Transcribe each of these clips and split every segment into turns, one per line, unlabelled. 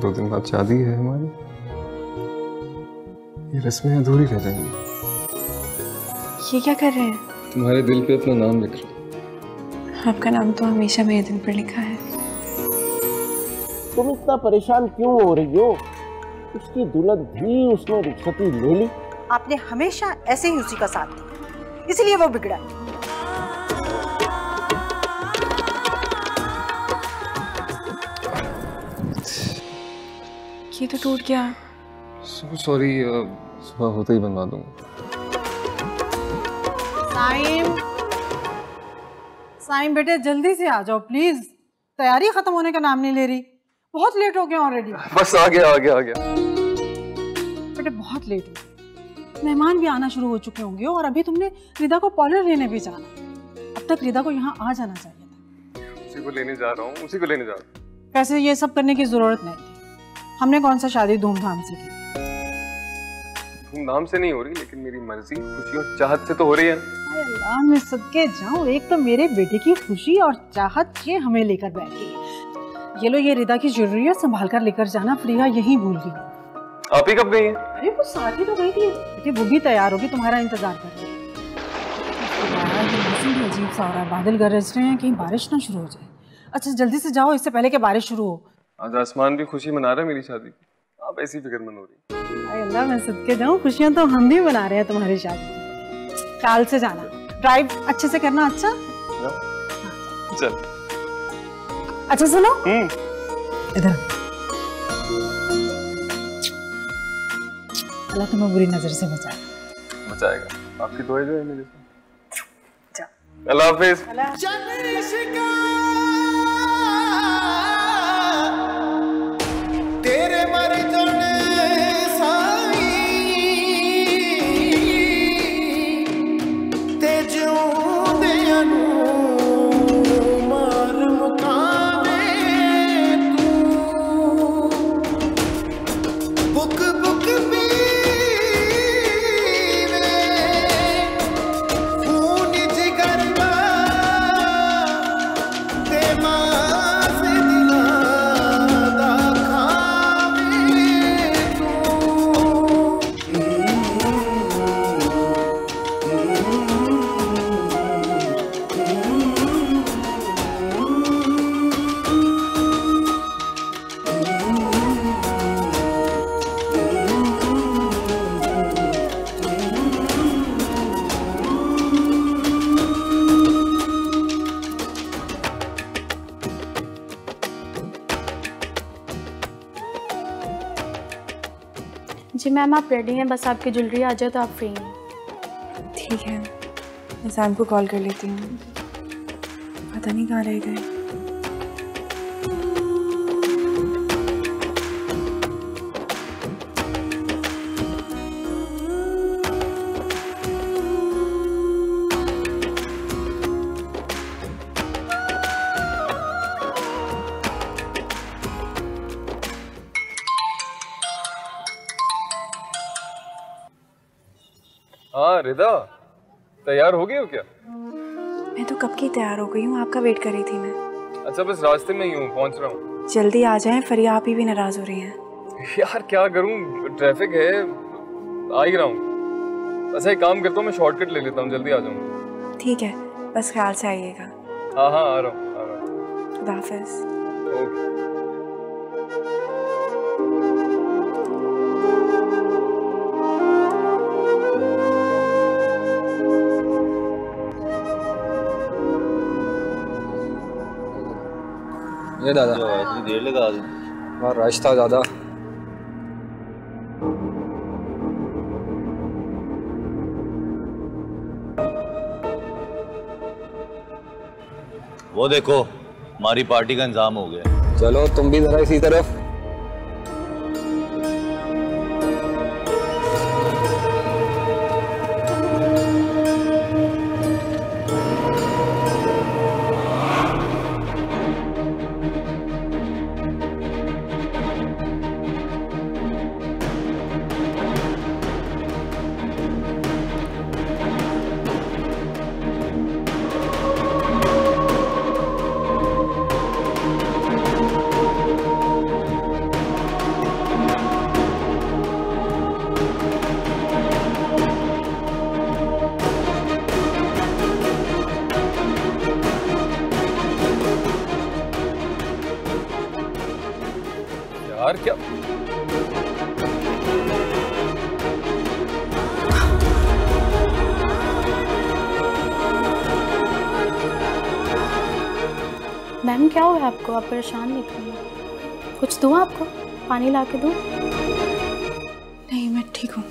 2 दिन बाद शादी है हमारी, ये रस्में अधूरी रह जाएंगी।
ये क्या कर रहे हैं?
तुम्हारे दिल पे अपना नाम लिख रहा।
आपका नाम तो हमेशा मेरे दिल पर लिखा है।
तुम इतना परेशान क्यों हो रही हो? उसकी दुल्हन भी उसने रुखसती ले ली।
आपने हमेशा ऐसे ही उसी का साथ दिया, इसलिए वो बिगड़ा।
ये तो टूट गया।
सॉरी, सुबह होते ही बनवा दूंगा।
साइम बेटे जल्दी से आ जाओ प्लीज, तैयारी खत्म होने का नाम नहीं ले रही। बहुत लेट हो गया ऑलरेडी।
बस आ गया।
बेटे बहुत लेट हो, मेहमान भी आना शुरू हो चुके होंगे और अभी तुमने रिदा को पार्लर लेने भी जाना। अब तक रिदा को यहाँ आ जाना चाहिए था।
उसी को लेने जा रहा हूँ।
वैसे ये सब करने की जरूरत नहीं थी। हमने कौन सा शादी धूमधाम से की?
धूमधाम से नहीं हो रही, लेकिन मेरी मर्जी, खुशी और चाहत से तो हो रही है।
अल्लाह मैं सदके जाऊं, एक तो मेरे बेटे की खुशी और चाहत ये हमें लेकर बैठ गई। ये लो, ये रिदा की ज्वेलरी है, संभाल कर लेकर जाना। प्रिया यहीं भूल गई।
आप ही कब गई हैं?
अरे वो साथ ही तो गई थी बेटे, वो भी तैयार होगी, तुम्हारा इंतजार कर रही है। मौसम भी अजीब सा हो रहा है, बादल गरज रहे हैं, कहीं बारिश ना शुरू हो जाए। अच्छा जल्दी से जाओ, इससे पहले कि बारिश शुरू हो।
आज आसमान भी खुशी मना रहा है मेरी शादी की, आप ऐसी फिक्रमंद हो रही।
अरे अल्लाह मैं सदके जाऊं, खुशियां तो हम भी मना रहे हैं तुम्हारी शादी की। काल से जाना, ड्राइव अच्छे से करना। अच्छा
चल।
अच्छा सुनो, इधर अल्लाह तुम्हें बुरी नजर से
बचाएगा। आपकी दुआएं जो है मेरे साथ। अल्लाह हाफिज।
तेरे मर जाने साई ते जिउंदियां नूं मार मुकावे तू। बुक बुक पीवे खून जिगर दा ते मास दिलां दा
जी मैम आप रेडी हैं, बस आपकी ज्वेलरी आ जाए तो आप फ्री हैं। ठीक है, मैं सैम को कॉल कर लेती हूँ। पता नहीं कहाँ रह गए।
हाँ रिदा, तैयार हो गई हो क्या?
मैं तो कब की तैयार हो गई हूँ, आपका वेट कर रही थी मैं।
अच्छा बस रास्ते में ही हूँ, पहुँच रहा हूँ।
जल्दी आ जाएं, फरिया आप ही भी नाराज हो रही हैं।
यार क्या करूँ, ट्रैफिक है, आ ही रहा हूँ। अच्छा एक काम करता हूँ, मैं शॉर्टकट ले लेता हूँ, जल्दी आ जाऊँगा।
ठीक है, बस ख्याल से आइएगा।
हाँ आ रहा हूँ।
खुदा हाफिज़।
ओके।
ये दादा
इतनी देर लगा दी।
हाँ रश था ज़्यादा।
वो देखो हमारी पार्टी का इंतजाम हो गया।
चलो तुम भी जरा इसी तरफ।
यार क्या
मैम क्या हुआ आपको? आप परेशान दिख रही हैं। कुछ दूँ आपको? पानी ला के दूँ?
नहीं, मैं ठीक हूँ।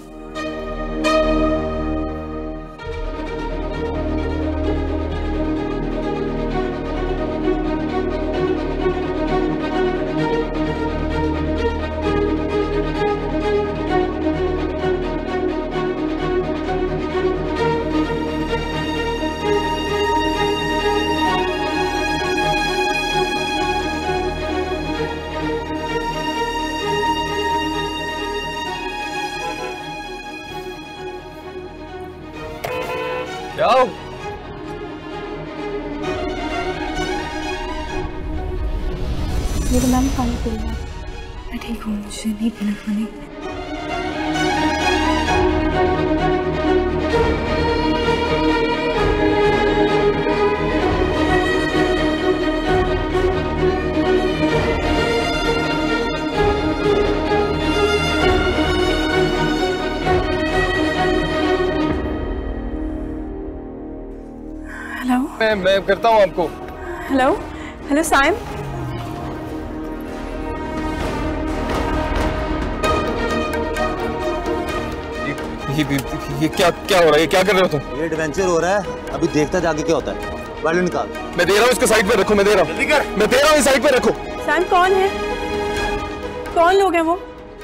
क्या
ये तो मैम पानी पी रही है।
मैं ठीक हूँ, मुझे नहीं पीना पानी।
हेलो
मैं करता हूँ आपको।
Hello hello Saim.
ये क्या क्या हो रहा है? ये क्या कर रहे हो तुम?
ये एडवेंचर हो रहा है, अभी देखता जाके क्या होता है। वायलिन निकाल।
मैं दे रहा हूँ, इसको साइड पे रखो। मैं दे रहा हूँ,
जल्दी कर।
मैं दे रहा हूँ, साइड पे रखो।
साइम कौन है? कौन लोग हैं वो?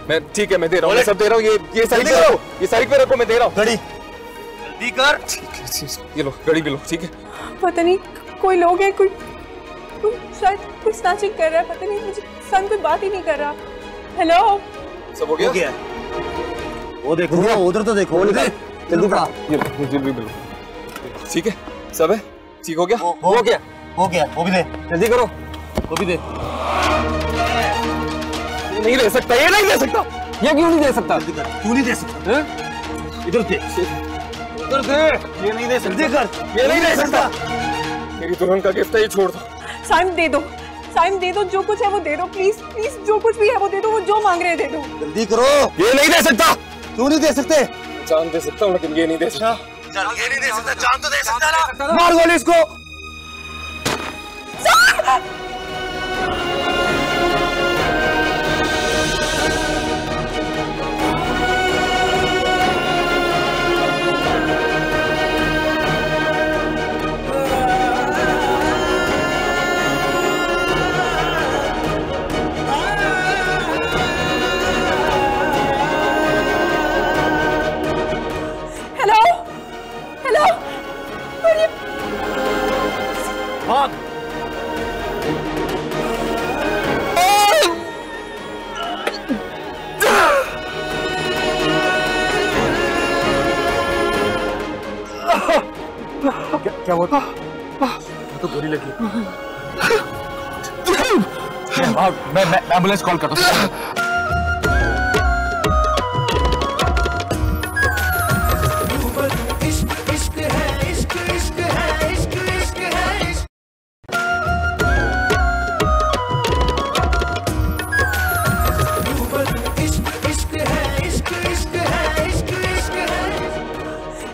मैं ठीक है, मैं दे रहा हूँ, मैं सब दे रहा हूँ। ये साइड पे रखो, ये साइड पे रखो। मैं दे रहा हूँ।
घड़ी जल्दी कर।
ये लो घड़ी भी लो, ठीक है।
पता नहीं कोई लोग हैं, कोई शायद कोई स्नैचिंग कर रहा है। पता नहीं, मुझे साइम कोई बात ही नहीं कर रहा। हेलो
सब हो गया?
हो गया। वो देखो, उधर तो देखो।
जल्दी पड़ा। ये लो जल्दी भी लो, ठीक है। सब है, ठीक हो गया?
हो गया, हो गया। वो भी दे,
जल्दी करो।
वो भी दे।
ये नहीं दे सकता, ये नहीं दे सकता। ये क्यों नहीं दे सकता?
जल्दी कर। क्यों नहीं दे सकता? इधर दे, इधर दे। ये नहीं दे सकता। जल्दी कर।
ये नहीं दे सकता। मेरी दुल्हन का गिफ्ट है, ये छोड़ दो।
साइम दे दो, साइम दे दो, जो कुछ है वो दे दो। प्लीज प्लीज, जो कुछ भी है वो दे दो। वो जो मांग रहे हैं दे दो।
जल्दी करो।
ये नहीं दे सकता।
क्यों नहीं दे सकते?
जान दे सकता हूँ, लेकिन ये नहीं दे सकता।
ये नहीं दे सकता, जान तो दे सकता ना।
मार गोली इसको।
हेलो हेलो,
भाग।
क्या हुआ? तो गोली लगी। मैं एम्बुलेंस कॉल करता हूँ।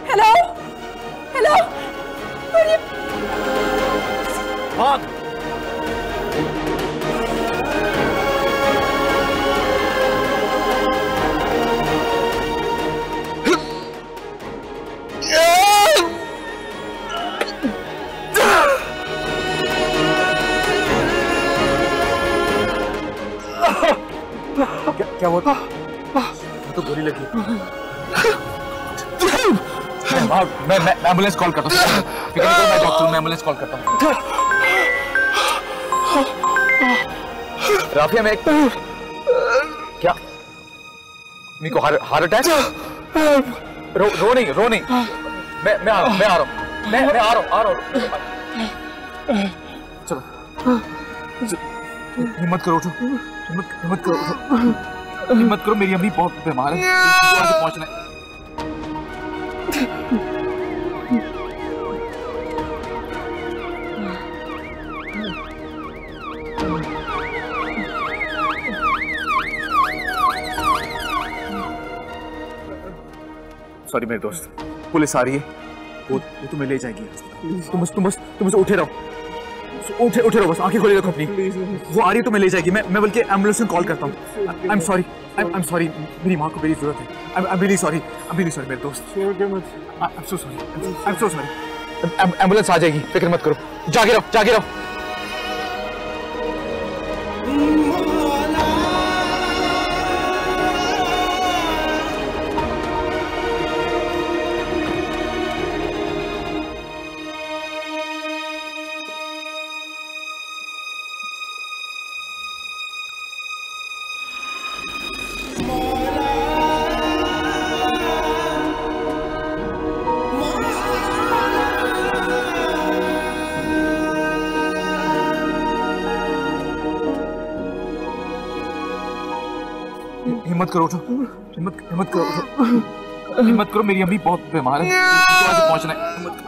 हेलो हेलो,
भाग।
क्या हुआ? तो गोली लगी। मैं एम्बुलेंस कॉल करता हूँ। मैं डॉक्टर हूँ, मैं एम्बुलेंस कॉल करता हूँ। राफिया, मैं क्या मीको हार्ट अटैक? रो नहीं। मैं आ रहा हूँ। मैं आ रहा हूँ। चलो हिम्मत करो, उठो। हिम्मत करो, मेरी अम्मी बहुत बीमार है। पहुंचना है।
सॉरी मेरे दोस्त, पुलिस आ रही है, वो तुम्हें ले जाएगी। तुम बस उठे रहो, उठे रहो, बस आंखें खोले रखो अपनी। वो आ रही है, तुम्हें ले जाएगी। मैं बल्कि एम्बुलेंस में कॉल करता हूँ। आई एम सॉरी, मेरी माँ को मेरी जरूरत है। आई एम रियली सॉरी मेरे दोस्त। I am so sorry. Ambulance आ जाएगी, फिक्र मत करो, जागे रहो। हिम्मत करो, उठो। हिम्मत करो, मेरी अम्मी बहुत बीमार है, उनके पास पहुंचना है। हिम्मत करो।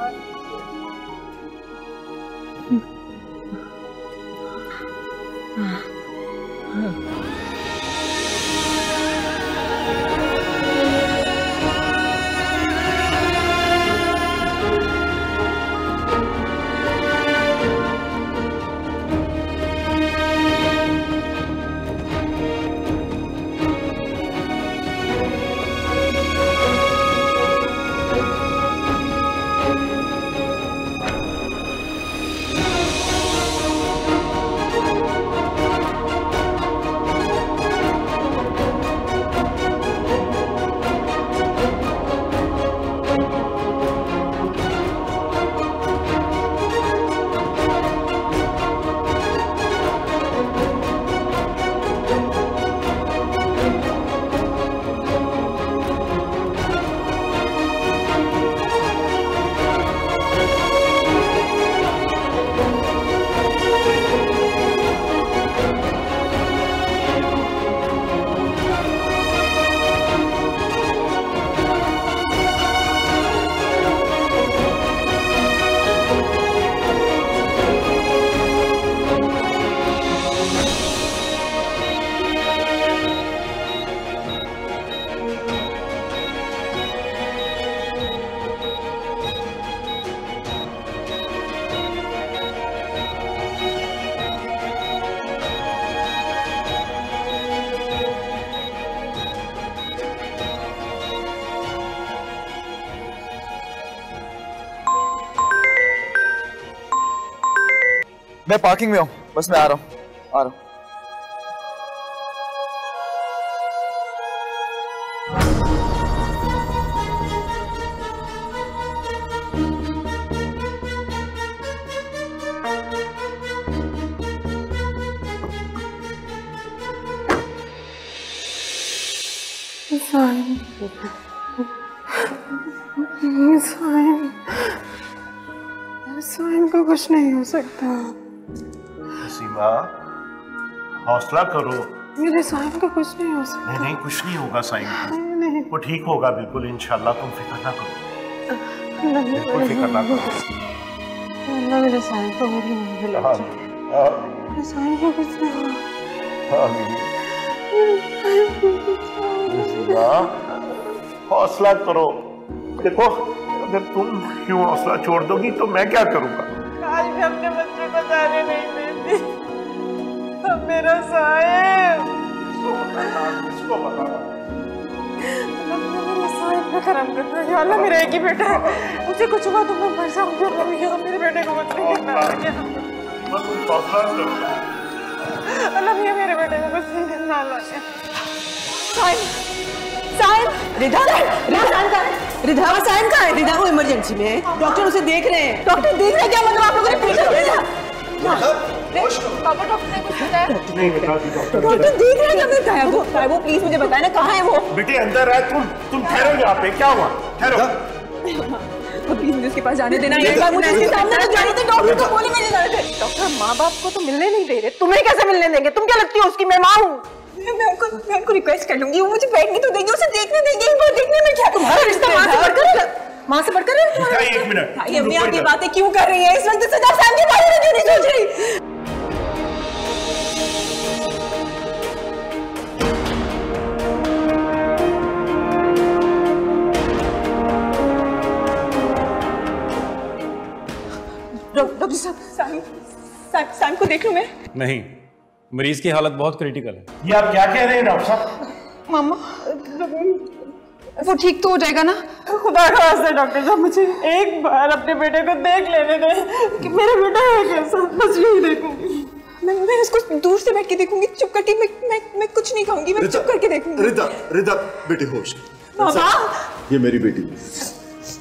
मैं पार्किंग में हूँ, बस मैं आ रहा हूँ।
साइम को कुछ नहीं हो सकता।
सीमा, हौसला करो।
मेरे साइम को कुछ नहीं हो सकता।
नहीं, कुछ नहीं होगा साइम को। नहीं, वो ठीक होगा बिल्कुल, इंशाल्लाह। तुम फिक्र ना करो, बिल्कुल फिक्र ना करो।
अल्लाह मेरे साइम को मेरी मंजिल ले जाए। मेरे साइम को कुछ नहीं होगा।
सीमा, हौसला करो। देखो, अगर तुम क्यों हौसला छोड़ दोगी तो मैं क्या करूँगा?
आज भी अपने बच्चों को जाने नहीं देती। अब मेरा साहिब,
किसको पता?
मेरे साहिब पे करम करना। या अल्लाह, मेरा एक ही बेटा है, मुझे कुछ हुआ तो मैं मर जाऊंगी। अल्लाह, मेरे बेटे को कुछ नहीं करना।
तुम हौसला करो।
अल्लाह मियां, मेरे बेटे को कुछ नहीं करना। अल्लाह
रिधा साइन का है। रिधा को इमरजेंसी में है, डॉक्टर उसे देख रहे हैं। डॉक्टर देख रहे हैं? क्या मतलब आप लोगों ने पूछा?
पापा, डॉक्टर ने कुछ बताया?
नहीं बता दी डॉक्टर।
डॉक्टर देख रहे हैं? क्या बताया वो प्लीज मुझे बताए ना, कहाँ है वो?
बेटे अंदर है, तुम ठहरो यहाँ पे। क्या हुआ? ठहरो।
प्लीज मुझे उसके पास जाने देना। एक बार मुझे उसके सामने तो जाने दे। डॉक्टर को बोले नहीं जाने थे।
डॉक्टर माँ बाप को तो मिलने नहीं दे रहे, तुम्हें कैसे मिलने देंगे? तुम क्या लगती हो उसकी? मैं माँ हूँ।
मैं उनको रिक्वेस्ट कर लूंगी, वो मुझे बैठने तो देंगे, उसे देखने देंगे। इनको देखने में क्या तुम्हारा रिश्ता माँ से बढ़कर है?
एक मिनट,
अम्मी आप ये बातें क्यों कर रही है इस वक्त? सदा साहब के बारे में क्यों नहीं सोच रही? डॉक्टर साहब सैम को देख लूं मैं?
नहीं, मरीज की हालत बहुत क्रिटिकल है।
ये आप क्या कह रहे हैं डॉक्टर साहब?
मामा वो ठीक तो हो जाएगा ना?
खुदा का वास्ता डॉक्टर साहब, मुझे एक बार अपने बेटे को देख लेने दें कि मेरा बेटा है कैसा, बस यही देखूंगी।
मैं उसको दूर से बैठ के देखूंगी, चुप करके। मैं कुछ नहीं कहूंगी, मैं चुप करके देखूंगी।
रिदा बेटी होश।
बाबा
ये मेरी बेटी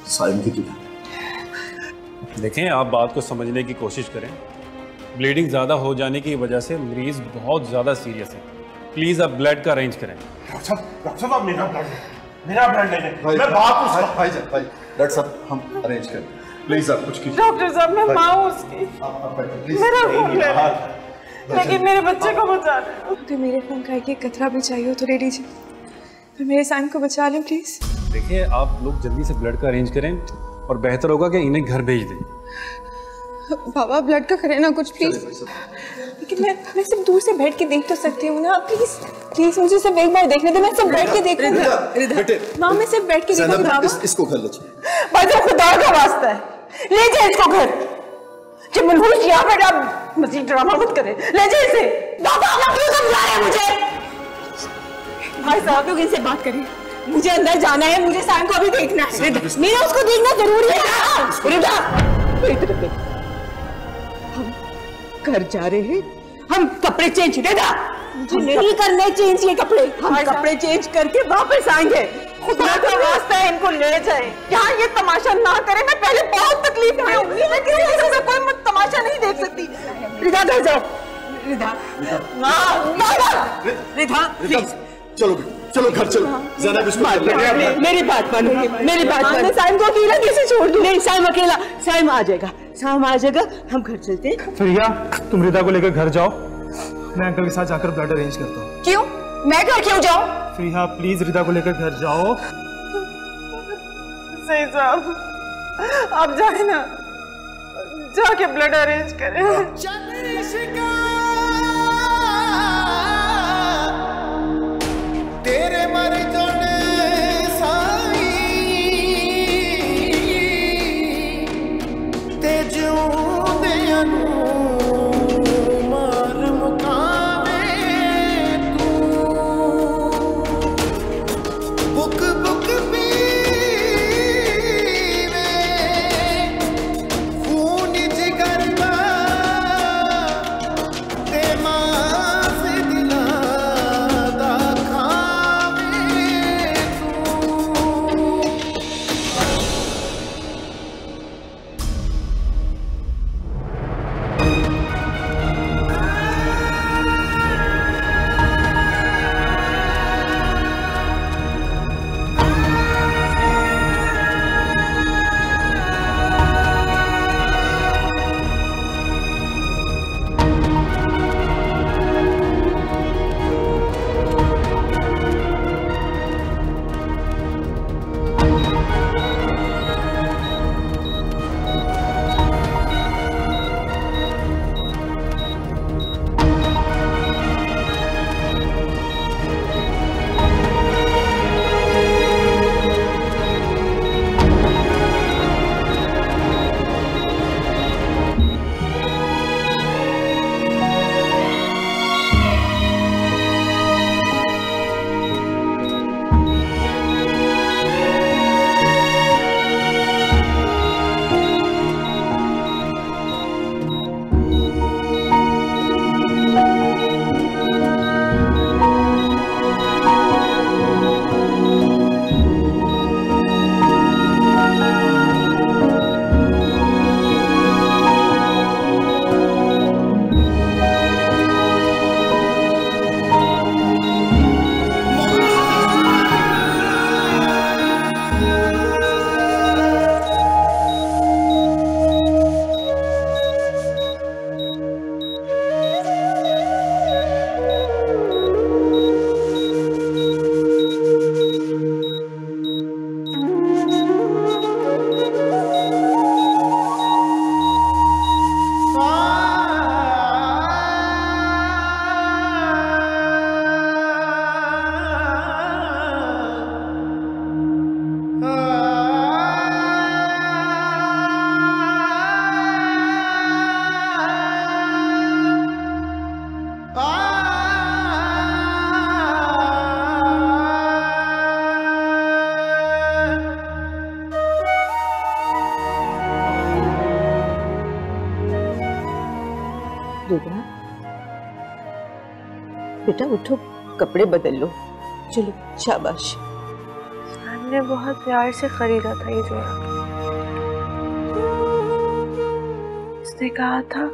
साइम की दुल्हन।
देखें, आप बात को समझने की कोशिश करें। ब्लीडिंग ज़्यादा हो जाने की वजह से मरीज बहुत ज़्यादा सीरियस है। प्लीज़ आप ब्लड का अरेंज करें।
डॉक्टर साहब आप मेरा ब्लड ले लें। मैं बाप उसका।
भाई डॉक्टर साहब हम अरेंज करें, प्लीज आप कुछ कीजिए।
डॉक्टर साहब मैं माँ हूँ उसकी, मेरा खून ले लें, लेकिन मेरे बच्चे को बचा लें।
अगर मेरे खून का एक कतरा भी चाहिए हो तो ले लीजिए, पर मेरे सैम को बचा लें प्लीज।
देखिए, आप लोग जल्दी से ब्लड का अरेंज करें और बेहतर होगा कि इन्हें घर भेज दें।
बाबा ब्लड का करें ना कुछ प्लीज। लेकिन मैं सब दूर से बैठ के देख तो सकती हूँ ना, प्लीज मुझे सब एक बार देखने दे। मैं सब बैठ के देख
बेटे
माँ, मैं सब बैठ के देखूंगी। बाबा
इसको घर ले चलो।
भाई तो खुदा का वास्ता है, ले जाए इसको घर। जब मनहूस यहाँ पर आप मजीद ड्रामा मत करें, ले जाए इसे। बाबा आप क्यों समझा रहे हैं मुझे?
भाई साहब लोग इनसे बात करें, मुझे अंदर जाना है, मुझे सैम को अभी देखना है। मेरा उसको देखना जरूरी है। हम घर जा रहे हैं, हम कपड़े चेंज नहीं करने चेंज ये कपड़े, हम कपड़े चेंज करके वापस आएंगे।
खुदा का वास्ता है इनको ले जाए, यहाँ ये तमाशा ना करें। मैं पहले बहुत तकलीफ में हूँ, मैं किसी तरह से कोई तमाशा नहीं देख सकती।
रिधा घर जाओ। रिधा प्लीज
चलो बेटी चलो घर चलो। ज़ैनब इसको
मेरी बात मानो, मेरी बात मानो। साइम को अकेला कैसे छोड़ दूं? नहीं साइम अकेला, साइम आ जाएगा, हम घर चलते हैं।
प्रिया तुम रिदा को लेकर घर जाओ, मैं अंकल के साथ जाकर ब्लड अरेंज करता हूँ।
क्यों? मैं घर क्यों जाऊँ?
प्रिया प्लीज रिदा को लेकर घर जाओ।
सही साहब आप जाए ना, जाके ब्लड अरेंज करें।
तेरे मर जाने साई ते जिउंदियां नूं मार मुकावे तू। बुक पीवे खून जिगर दा
बेटा उठो, कपड़े बदल लो। चलो शाबाश।
हमने बहुत प्यार से खरीदा था ये जोड़ा। उसने कहा था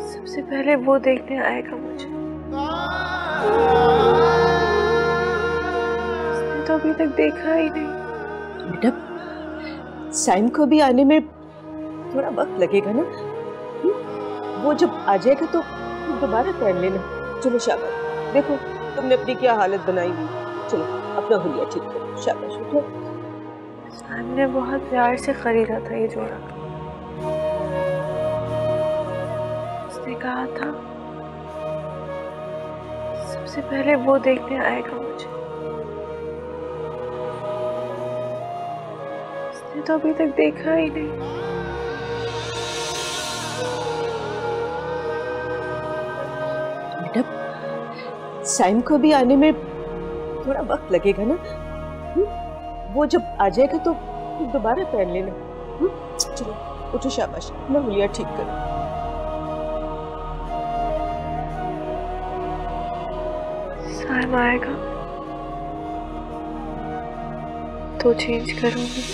सबसे पहले वो देखने आएगा मुझे। उसने तो अभी तक देखा ही नहीं।
बेटा साइम को भी आने में थोड़ा वक्त लगेगा ना। वो जब आ जाएगा तो दोबारा पहन लेना। चलो शाबाश। देखो तुमने अपनी क्या हालत बनाई हुई। चलो अपना हुलिया ठीक करो। शाबाश उठो।
हमने बहुत प्यार से खरीदा था ये जोड़ा। उसने कहा था सबसे पहले वो देखने आएगा मुझे। उसने तो अभी तक देखा ही नहीं।
साइम को भी आने में थोड़ा वक्त लगेगा ना। वो जब आ जाएगा तो दोबारा पहन लेना। चलो उठो शाबाश। अपना हुलिया ठीक करो।
साइम आएगा तो चेंज करूंगी।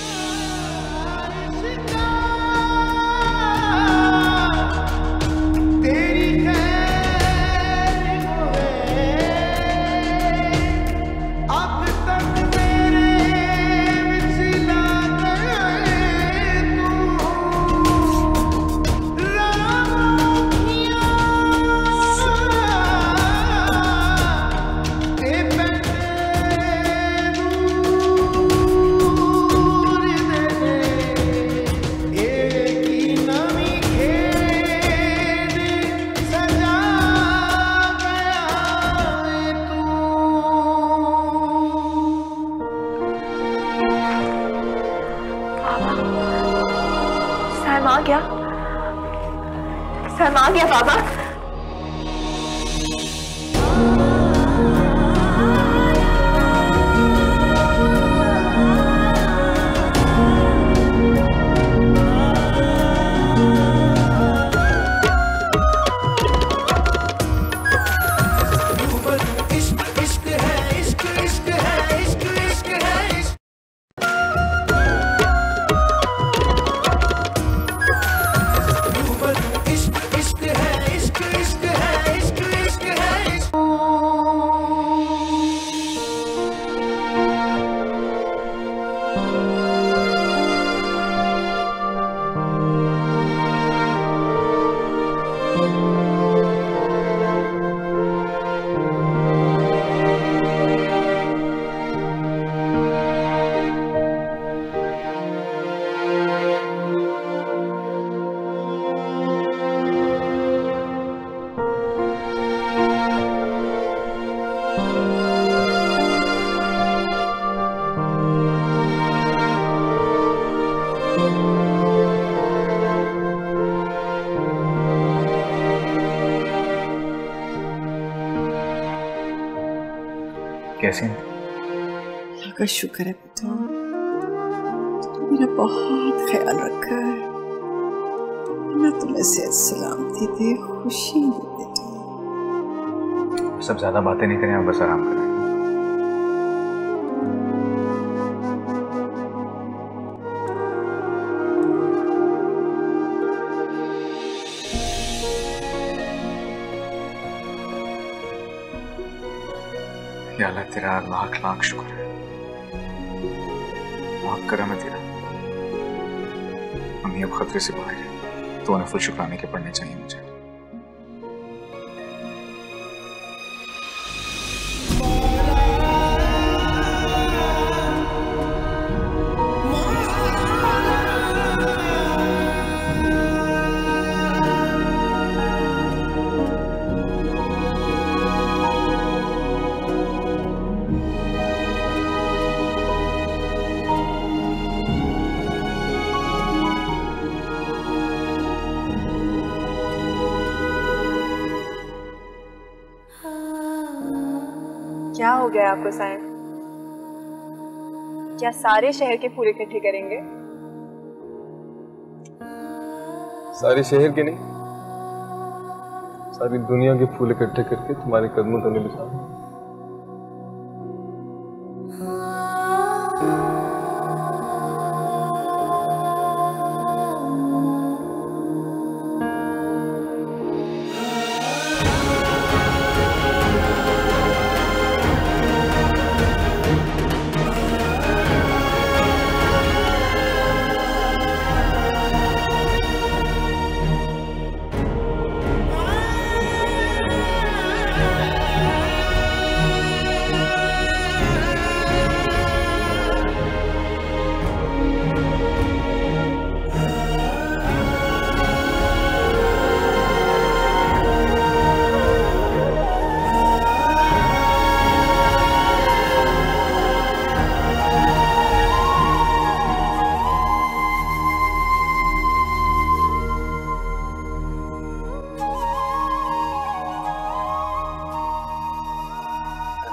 सैम आ गया बाबा।
कैसी?
अल्लाह का शुक्र है बेटा, तुमने मेरा बहुत ख्याल रखा है। अल्लाह तुम्हें सेहत सलामती दे, खुशी दे बेटा।
सब ज्यादा बातें नहीं करें, आप बस आराम करें। या अल्लाह तेरा लाख लाख शुक्र है, बहुत करम है तेरा। मम्मी अब खतरे से बाहर है, तो उन्हें फुल शुक्राने के पड़ने चाहिए मुझे।
क्या हो गया आपको साइम? क्या सारे शहर के फूल इकट्ठे करेंगे?
सारे शहर के नहीं, सारी दुनिया के फूल इकट्ठे करके तुम्हारे कदमों तले बिछा दूं।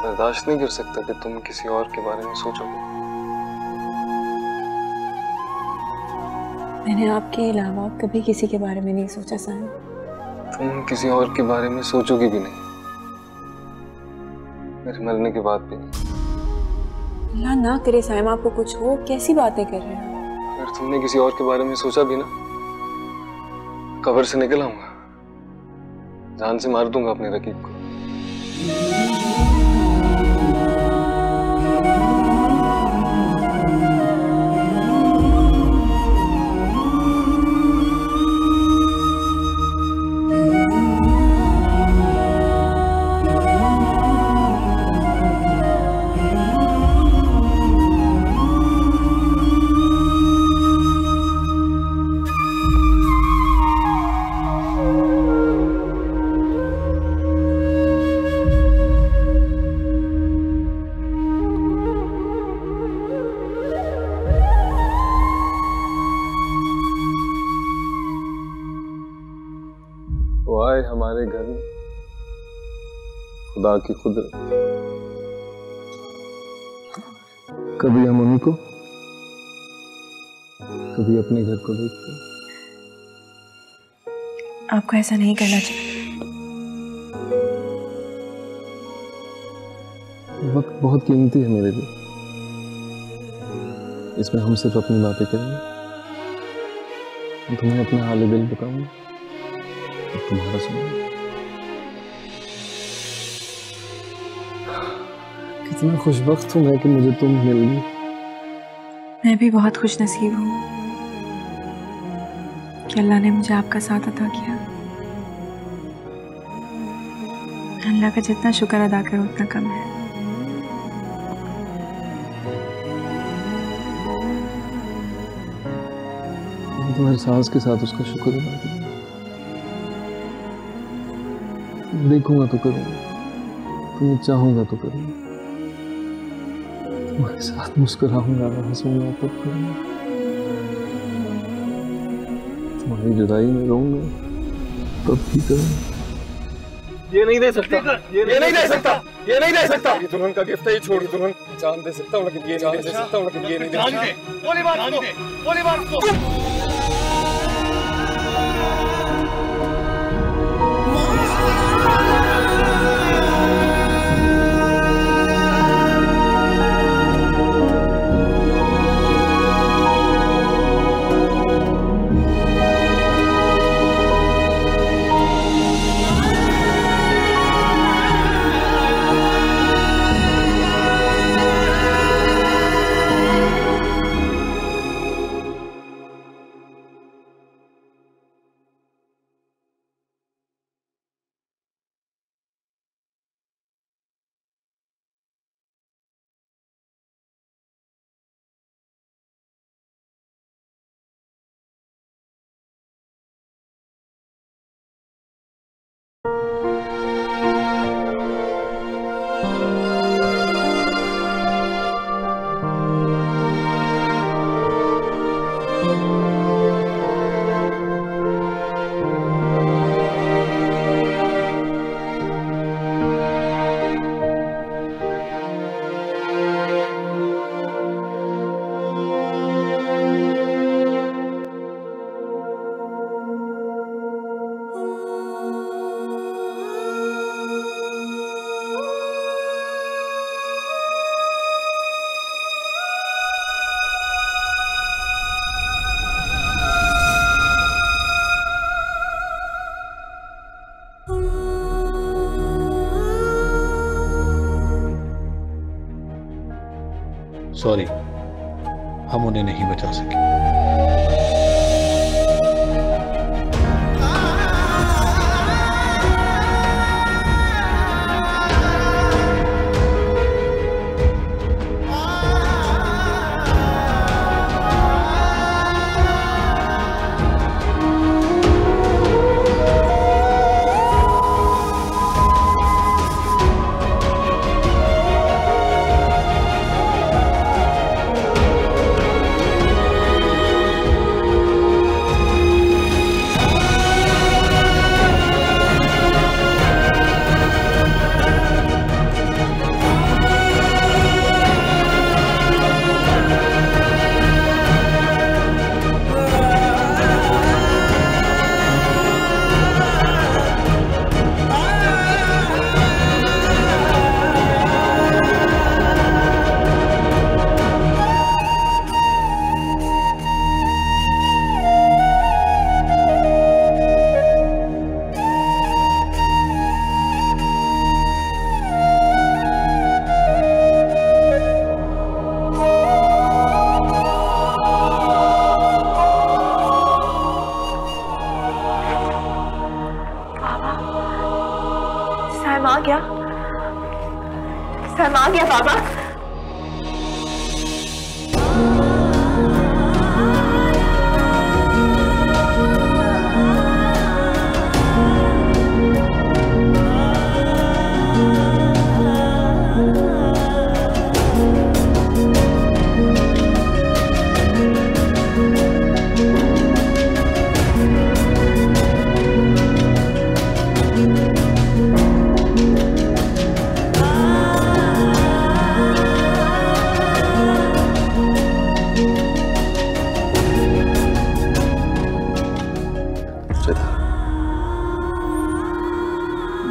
बर्दाश्त नहीं कर सकता कि तुम किसी और के बारे में सोचोगे।
मैंने आपके अलावा कभी किसी के बारे में नहीं सोचा साहिब।
तुम किसी और के बारे में सोचोगी भी नहीं, मेरे मरने के बाद भी नहीं।
अल्लाह ना करे साहिब आपको कुछ हो, कैसी बातें कर रहे हैं।
अगर तुमने किसी और के बारे में सोचा भी ना, कब्र से निकल आऊंगा, जान से मार दूंगा अपने रकीब को। वो आए हमारे घर में, खुदा की कुदरत। कभी हम उनको, कभी अपने घर को देखते हैं।
आपको ऐसा नहीं करना चाहिए।
वक्त बहुत कीमती है मेरे लिए, इसमें हम सिर्फ अपनी बातें करेंगे। तुम्हें अपना हाल दिल बताऊंगा, तुम्हारा सुनूंगा। कितना खुशबख्त हूं मैं कि मुझे तुम मिल गई।
मैं भी बहुत खुश नसीब हूँ कि अल्लाह ने मुझे आपका साथ अता किया। अल्लाह का जितना शुक्र अदा करो उतना कम है।
मैं तुम्हारे सांस के साथ उसका शुक्र अदा करूंगा। देखूंगा तो करूंगा, तुम्हें चाहूंगा तो करूंगा, तुम्हारे साथ मुस्कुराऊंगा, हंसूंगा तब करूंगा, तुम्हारी जुदाई में रहूंगा तब भी करूंगा। ये नहीं दे सकता, ये नहीं दे सकता, ये नहीं दे सकता। ये दुल्हन का गिफ्ट है, ये छोड़। दुल्हन जान दे सकता हूँ लेकिन ये नहीं दे सकता हूँ, लेकिन ये नहीं दे सकता।
गोली मार उसको।
सॉरी, हम उन्हें नहीं बचा सके।
सैम आ गया बाबा।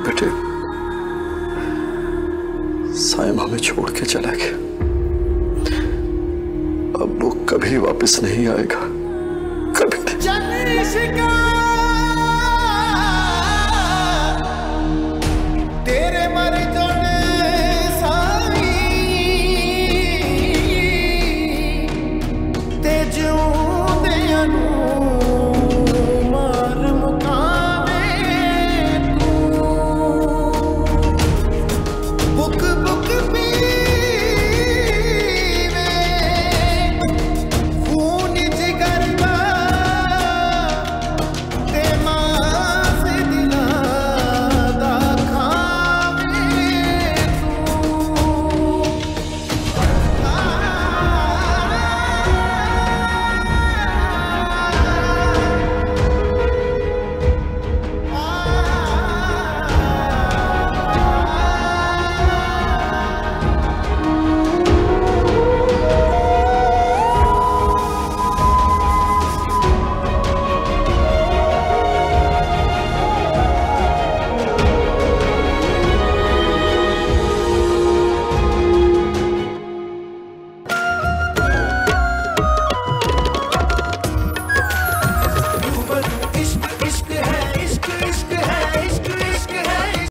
बेटे, साइम हमें छोड़ के चला गया। अब वो कभी वापस नहीं आएगा, कभी नहीं।